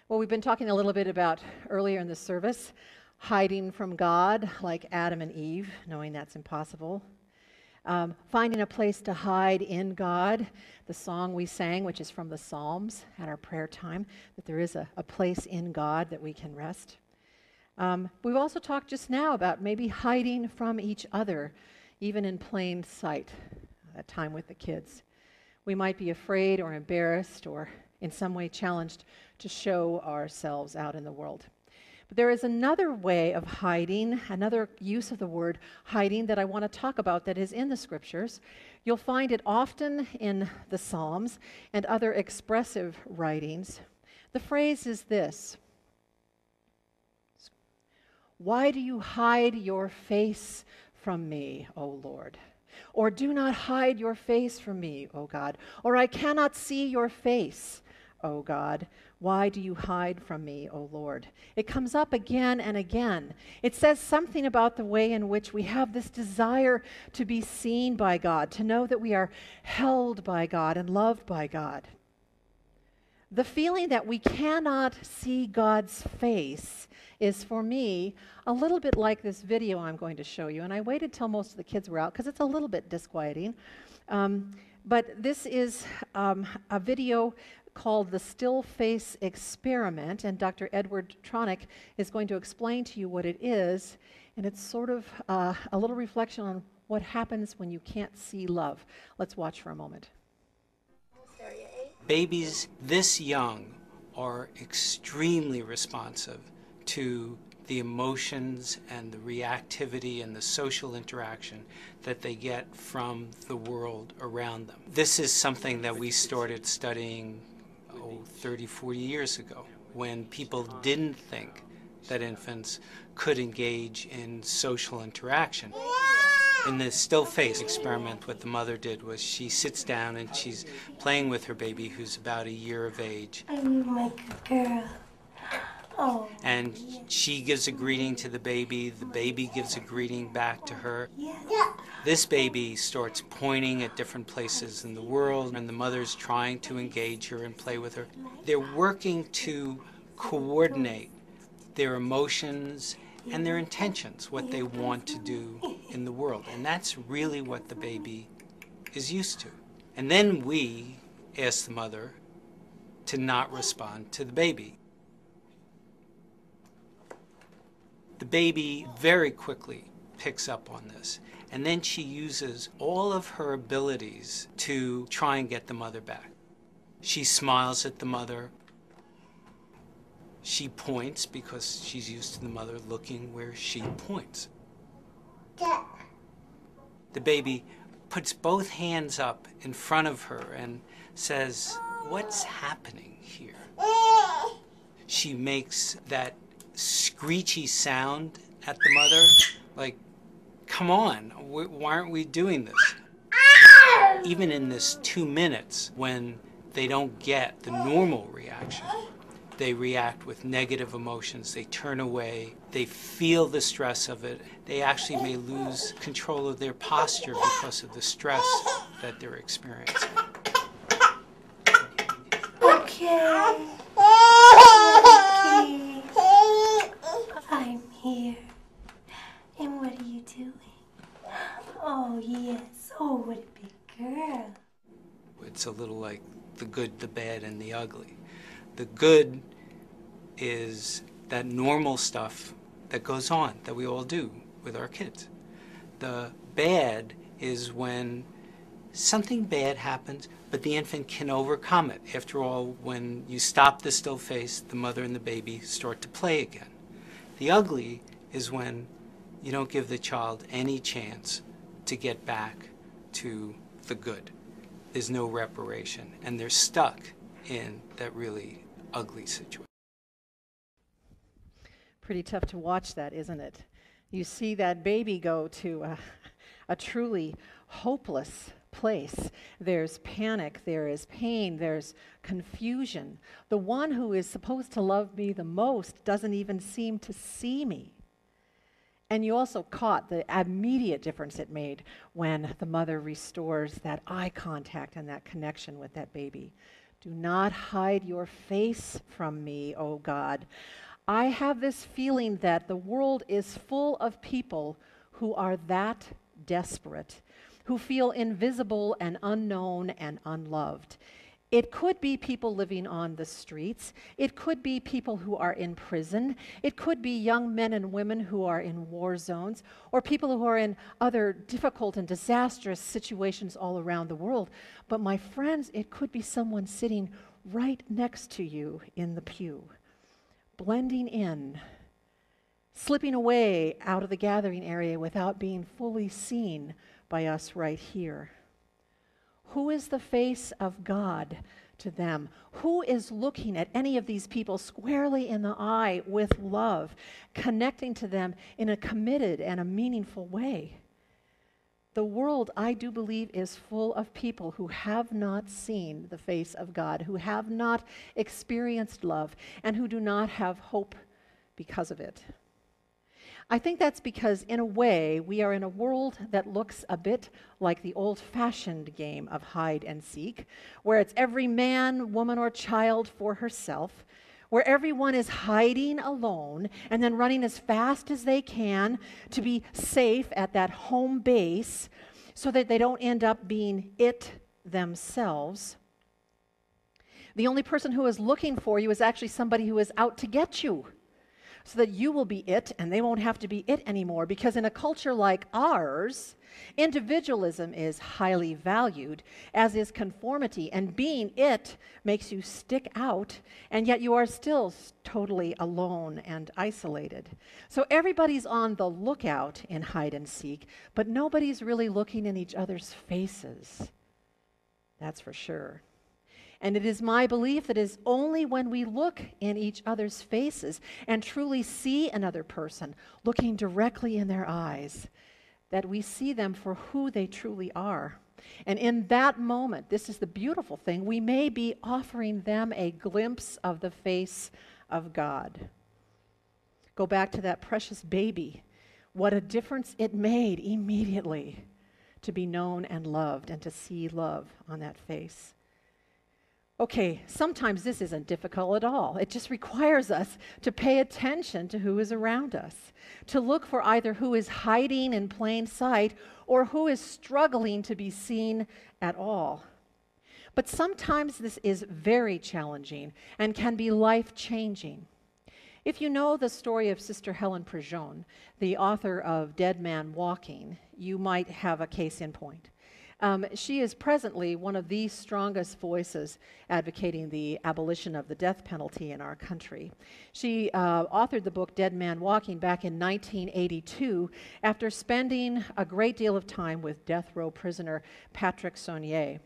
Well, we've been talking a little bit about earlier in the service, hiding from God like Adam and Eve, knowing that's impossible. Finding a place to hide in God, the song we sang, which is from the Psalms at our prayer time, that there is a place in God that we can rest. We've also talked just now about maybe hiding from each other, even in plain sight, that time with the kids. We might be afraid or embarrassed or in some way challenged to show ourselves out in the world. But there is another way of hiding, another use of the word hiding that I want to talk about that is in the scriptures. You'll find it often in the Psalms and other expressive writings. The phrase is this: "Why do you hide your face from me, O Lord? Or do not hide your face from me, O God. Or I cannot see your face, O God. Why do you hide from me, O Lord?" It comes up again and again. It says something about the way in which we have this desire to be seen by God, to know that we are held by God and loved by God. The feeling that we cannot see God's face is, for me, a little bit like this video I'm going to show you. And I waited till most of the kids were out because it's a little bit disquieting. But this is a video called the Still Face Experiment, and Dr. Edward Tronick is going to explain to you what it is, and it's sort of a little reflection on what happens when you can't see love. Let's watch for a moment. Babies this young are extremely responsive to the emotions and the reactivity and the social interaction that they get from the world around them. This is something that we started studying 30, 40 years ago, when people didn't think that infants could engage in social interaction. In the still face experiment, what the mother did was she sits down and she's playing with her baby, who's about a year of age. I'm like a girl. Oh. And she gives a greeting to the baby gives a greeting back to her. Yeah. This baby starts pointing at different places in the world, and the mother's trying to engage her and play with her. They're working to coordinate their emotions and their intentions, what they want to do in the world. And that's really what the baby is used to. And then we ask the mother to not respond to the baby. The baby very quickly picks up on this, and then she uses all of her abilities to try and get the mother back. She smiles at the mother. She points because she's used to the mother looking where she points. The baby puts both hands up in front of her and says, "What's happening here?" She makes that screechy sound at the mother, like, "Come on, why aren't we doing this?" Even in this 2 minutes, when they don't get the normal reaction, they react with negative emotions, they turn away, they feel the stress of it, they actually may lose control of their posture because of the stress that they're experiencing. Okay. I'm here. And what are you doing? Oh, yes. Oh, what a big girl. It's a little like the good, the bad, and the ugly. The good is that normal stuff that goes on, that we all do with our kids. The bad is when something bad happens, but the infant can overcome it. After all, when you stop the still face, the mother and the baby start to play again. The ugly is when you don't give the child any chance to get back to the good. There's no reparation, and they're stuck in that really ugly situation. Pretty tough to watch that, isn't it? You see that baby go to a truly hopeless place. There's panic, there is pain, there's confusion. The one who is supposed to love me the most doesn't even seem to see me. And you also caught the immediate difference it made when the mother restores that eye contact and that connection with that baby. Do not hide your face from me, O God. I have this feeling that the world is full of people who are that desperate, who feel invisible and unknown and unloved. It could be people living on the streets. It could be people who are in prison. It could be young men and women who are in war zones, or people who are in other difficult and disastrous situations all around the world. But my friends, it could be someone sitting right next to you in the pew, blending in, slipping away out of the gathering area without being fully seen by us right here. Who is the face of God to them? Who is looking at any of these people squarely in the eye with love, connecting to them in a committed and a meaningful way? The world, I do believe, is full of people who have not seen the face of God, who have not experienced love, and who do not have hope because of it. I think that's because, in a way, we are in a world that looks a bit like the old-fashioned game of hide and seek, where it's every man, woman, or child for herself, where everyone is hiding alone and then running as fast as they can to be safe at that home base so that they don't end up being it themselves. The only person who is looking for you is actually somebody who is out to get you, so that you will be it and they won't have to be it anymore. Because in a culture like ours, individualism is highly valued, as is conformity, and being it makes you stick out, and yet you are still totally alone and isolated. So everybody's on the lookout in hide and seek, but nobody's really looking in each other's faces. That's for sure. And it is my belief that it is only when we look in each other's faces and truly see another person, looking directly in their eyes, that we see them for who they truly are. And in that moment, this is the beautiful thing, we may be offering them a glimpse of the face of God. Go back to that precious baby. What a difference it made immediately to be known and loved and to see love on that face. Okay, sometimes this isn't difficult at all. It just requires us to pay attention to who is around us, to look for either who is hiding in plain sight or who is struggling to be seen at all. But sometimes this is very challenging and can be life-changing. If you know the story of Sister Helen Prejean, the author of Dead Man Walking, you might have a case in point. She is presently one of the strongest voices advocating the abolition of the death penalty in our country. She authored the book Dead Man Walking back in 1982 after spending a great deal of time with death row prisoner Patrick Sonnier.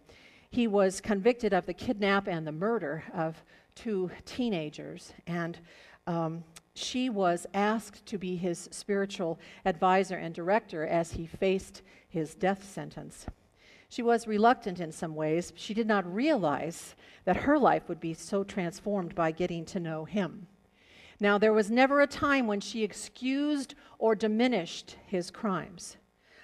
He was convicted of the kidnap and the murder of 2 teenagers, and she was asked to be his spiritual advisor and director as he faced his death sentence. She was reluctant in some ways. She did not realize that her life would be so transformed by getting to know him. Now, there was never a time when she excused or diminished his crimes.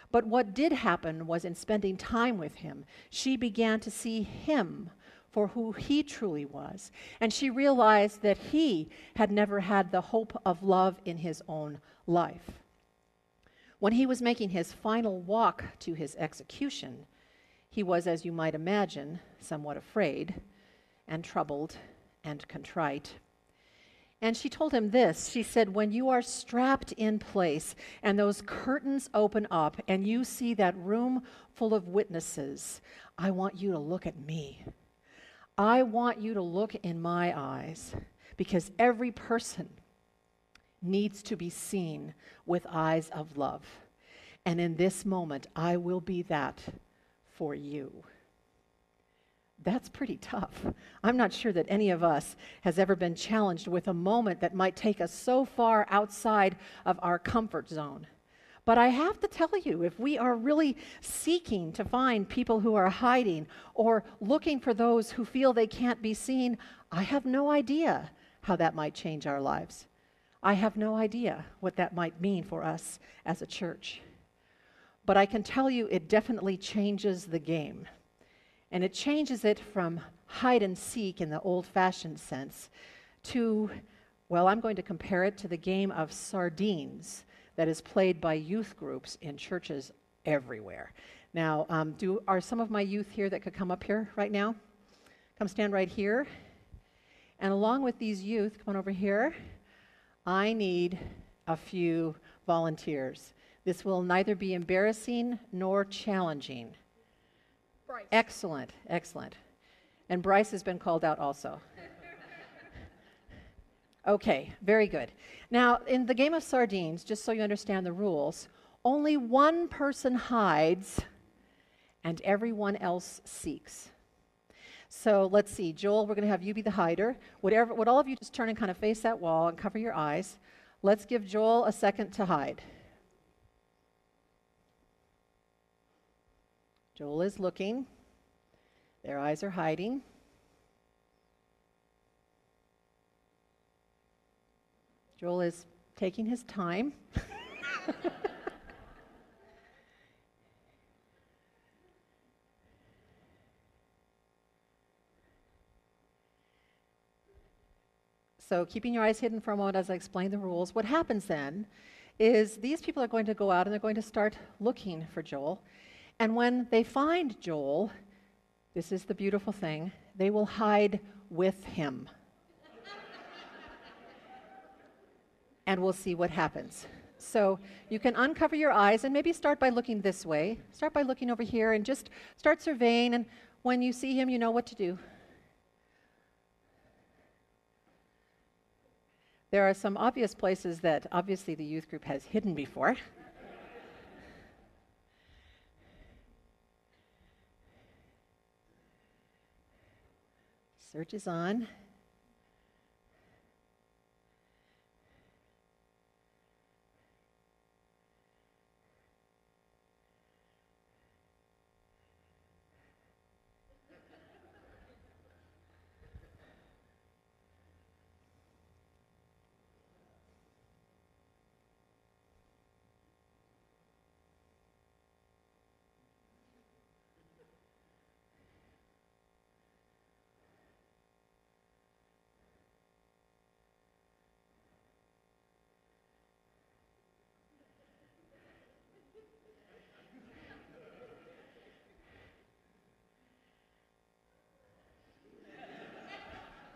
But what did happen was, in spending time with him, she began to see him for who he truly was. And she realized that he had never had the hope of love in his own life. When he was making his final walk to his execution, he was, as you might imagine, somewhat afraid and troubled and contrite. And she told him this. She said, when you are strapped in place and those curtains open up and you see that room full of witnesses, I want you to look at me. I want you to look in my eyes, because every person needs to be seen with eyes of love. And in this moment, I will be that for you. That's pretty tough. I'm not sure that any of us has ever been challenged with a moment that might take us so far outside of our comfort zone. But I have to tell you, if we are really seeking to find people who are hiding or looking for those who feel they can't be seen, I have no idea how that might change our lives. I have no idea what that might mean for us as a church. But I can tell you it definitely changes the game. And it changes it from hide and seek in the old-fashioned sense to, well, I'm going to compare it to the game of sardines that is played by youth groups in churches everywhere. Now, are some of my youth here that could come up here right now? Come stand right here. And along with these youth, come on over here, I need a few volunteers. This will neither be embarrassing nor challenging. Bryce. Excellent, excellent. And Bryce has been called out also. Okay, very good. Now, in the game of sardines, just so you understand the rules, only one person hides and everyone else seeks. So let's see, Joel, we're going to have you be the hider. Would all of you just turn and kind of face that wall and cover your eyes? Let's give Joel a second to hide. Joel is looking. Their eyes are hiding. Joel is taking his time. So keeping your eyes hidden for a moment as I explain the rules, what happens then is these people are going to go out and they're going to start looking for Joel. And when they find Joel, this is the beautiful thing, they will hide with him. And we'll see what happens. So you can uncover your eyes and maybe start by looking this way. Start by looking over here and just start surveying. And when you see him, you know what to do. There are some obvious places that obviously the youth group has hidden before. Search is on.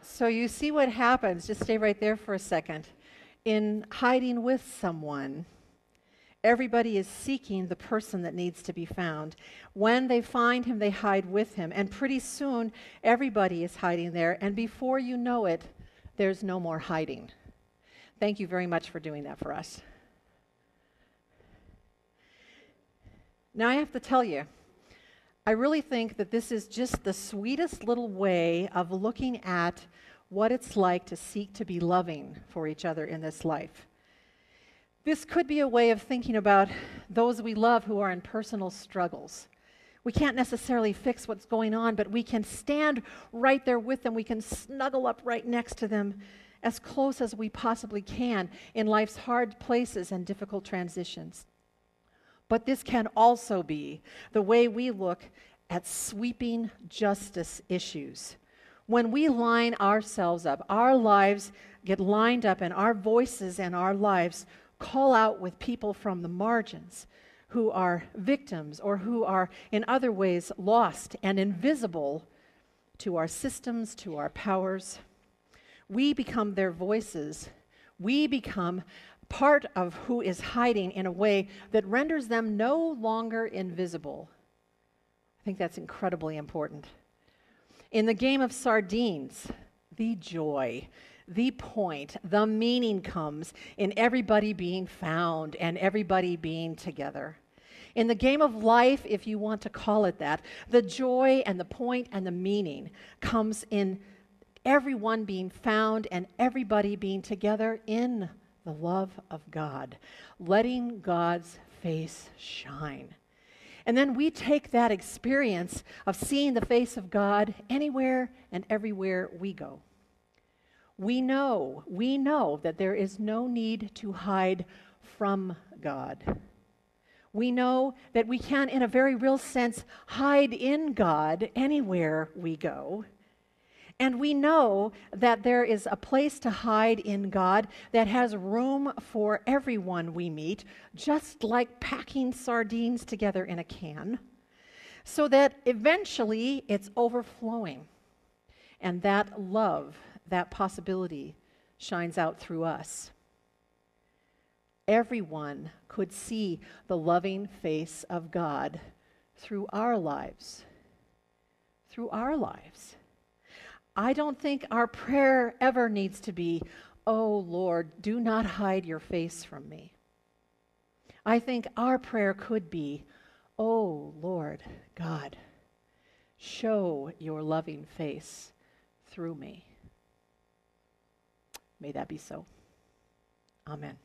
So you see what happens, just stay right there for a second. In hiding with someone, everybody is seeking the person that needs to be found. When they find him, they hide with him. And pretty soon, everybody is hiding there. And before you know it, there's no more hiding. Thank you very much for doing that for us. Now I have to tell you, I really think that this is just the sweetest little way of looking at what it's like to seek to be loving for each other in this life. This could be a way of thinking about those we love who are in personal struggles. We can't necessarily fix what's going on, but we can stand right there with them. We can snuggle up right next to them as close as we possibly can in life's hard places and difficult transitions. But this can also be the way we look at sweeping justice issues. When we line ourselves up, our lives get lined up, and our voices and our lives call out with people from the margins who are victims or who are in other ways lost and invisible to our systems, to our powers. We become their voices. We become part of who is hiding in a way that renders them no longer invisible. I think that's incredibly important. In the game of sardines, the joy, the point, the meaning comes in everybody being found and everybody being together. In the game of life, if you want to call it that, the joy and the point and the meaning comes in everyone being found and everybody being together in the love of God, letting God's face shine. And then we take that experience of seeing the face of God anywhere and everywhere we go. We know that there is no need to hide from God. We know that we can, in a very real sense, hide in God anywhere we go. And we know that there is a place to hide in God that has room for everyone we meet, just like packing sardines together in a can, so that eventually it's overflowing. And that love, that possibility, shines out through us. Everyone could see the loving face of God through our lives. Through our lives. I don't think our prayer ever needs to be, "Oh Lord, do not hide your face from me." I think our prayer could be, "Oh Lord God, show your loving face through me." May that be so. Amen.